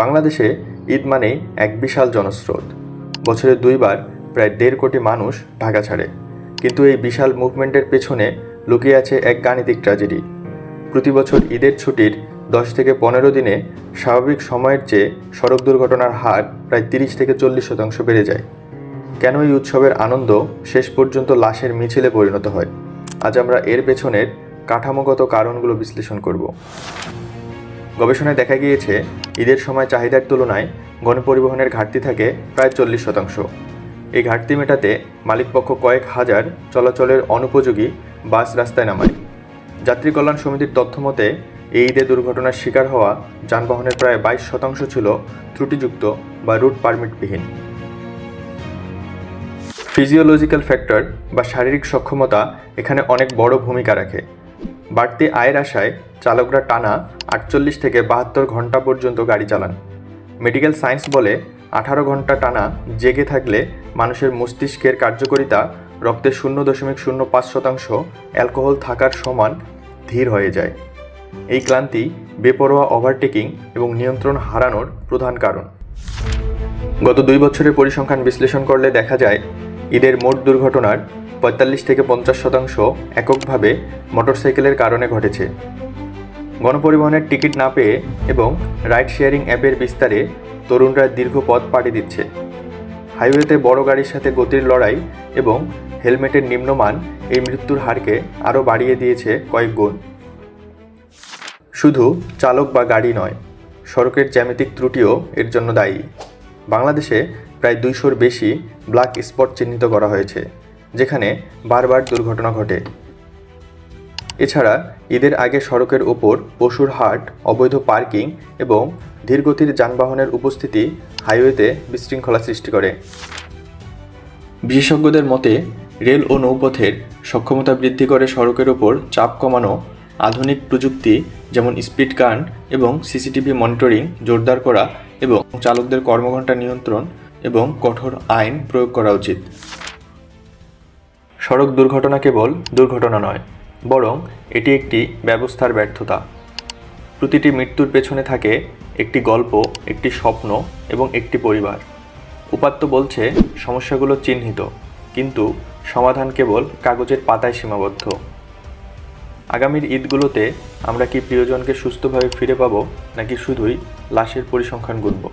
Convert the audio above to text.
বাংলাদেশে ঈদ মানেই এক বিশাল জনস্রোত। বছরে 2 বার প্রায় 1.5 কোটি মানুষ ঢাকা ছাড়ে। কিন্তু এই বিশাল মুভমেন্টের পেছনে লুকিয়ে আছে এক গাণিতিক ট্র্যাজেডি। প্রতি বছর ঈদের ছুটির 10 থেকে 15 দিনে স্বাভাবিক সময়ের চেয়ে সড়ক দুর্ঘটনার হার প্রায় 30 থেকে 40% বেড়ে যায়। কেন এই উৎসবের আনন্দ শেষ পর্যন্ত লাশের মিছিলে পরিণত হয়? আজ আমরা এর পেছনের কাঠামোগত কারণগুলো বিশ্লেষণ করব। গবেষণায় দেখা গিয়েছে, ঈদের সময় চাহিদার তুলনায় গণপরিবহনের ঘাটতি থাকে প্রায় 40%। এই ঘাটতি মেটাতে মালিকপক্ষ কয়েক হাজার চলাচলের অনুপযোগী বাস রাস্তায় নামায়। যাত্রী কল্যাণ সমিতির তথ্য মতে এই ঈদে দুর্ঘটনার শিকার হওয়া যানবাহনের প্রায় 22% ছিল ত্রুটিযুক্ত বা রুট পারমিটবিহীন। ফিজিওলজিক্যাল ফ্যাক্টর বা শারীরিক সক্ষমতা এখানে অনেক বড় ভূমিকা রাখে। বাড়তি আয়ের আশায় চালকরা টানা 48 থেকে 72 ঘন্টা পর্যন্ত গাড়ি চালান। মেডিকেল সায়েন্স বলে 18 ঘন্টা টানা জেগে থাকলে মানুষের মস্তিষ্কের কার্যকারিতা রক্তে 0.05% অ্যালকোহল থাকার সমান ধীর হয়ে যায়। এই ক্লান্তি বেপরোয়া ওভারটেকিং এবং নিয়ন্ত্রণ হারানোর প্রধান কারণ। গত 2 বছরের পরিসংখ্যান বিশ্লেষণ করলে দেখা যায়, ঈদের মোট দুর্ঘটনার 45 থেকে 50% এককভাবে মোটরসাইকেলের কারণে ঘটেছে। গণপরিবহনের টিকিট না পেয়ে এবং রাইড শেয়ারিং অ্যাপের বিস্তারে তরুণরা দীর্ঘ পথ পাড়ি দিচ্ছে। হাইওয়েতে বড় গাড়ির সাথে গতির লড়াই এবং হেলমেটের নিম্নমান এই মৃত্যুর হারকে আরও বাড়িয়ে দিয়েছে কয়েক গুণ। শুধু চালক বা গাড়ি নয়, সড়কের জ্যামিতিক ত্রুটিও এর জন্য দায়ী। বাংলাদেশে প্রায় 200-র বেশি ব্ল্যাক স্পট চিহ্নিত করা হয়েছে, যেখানে বারবার দুর্ঘটনা ঘটে। এছাড়া ঈদের আগে সড়কের ওপর পশুর হাট, অবৈধ পার্কিং এবং ধীরগতির যানবাহনের উপস্থিতি হাইওয়েতে বিশৃঙ্খলা সৃষ্টি করে। বিশেষজ্ঞদের মতে, রেল ও নৌপথের সক্ষমতা বৃদ্ধি করে সড়কের ওপর চাপ কমানো, আধুনিক প্রযুক্তি যেমন স্পিড গান এবং সিসিটিভি মনিটরিং জোরদার করা এবং চালকদের কর্মঘণ্টা নিয়ন্ত্রণ এবং কঠোর আইন প্রয়োগ করা উচিত। সড়ক দুর্ঘটনা কেবল দুর্ঘটনা নয়, বরং এটি একটি ব্যবস্থার ব্যর্থতা। প্রতিটি মৃত্যুর পেছনে থাকে একটি গল্প, একটি স্বপ্ন এবং একটি পরিবার। উপাত্ত বলছে সমস্যাগুলো চিহ্নিত, কিন্তু সমাধান কেবল কাগজের পাতায় সীমাবদ্ধ। আগামীর ঈদগুলোতে আমরা কি প্রিয়জনকে সুস্থভাবে ফিরে পাবো, নাকি শুধুই লাশের পরিসংখ্যান গুনব?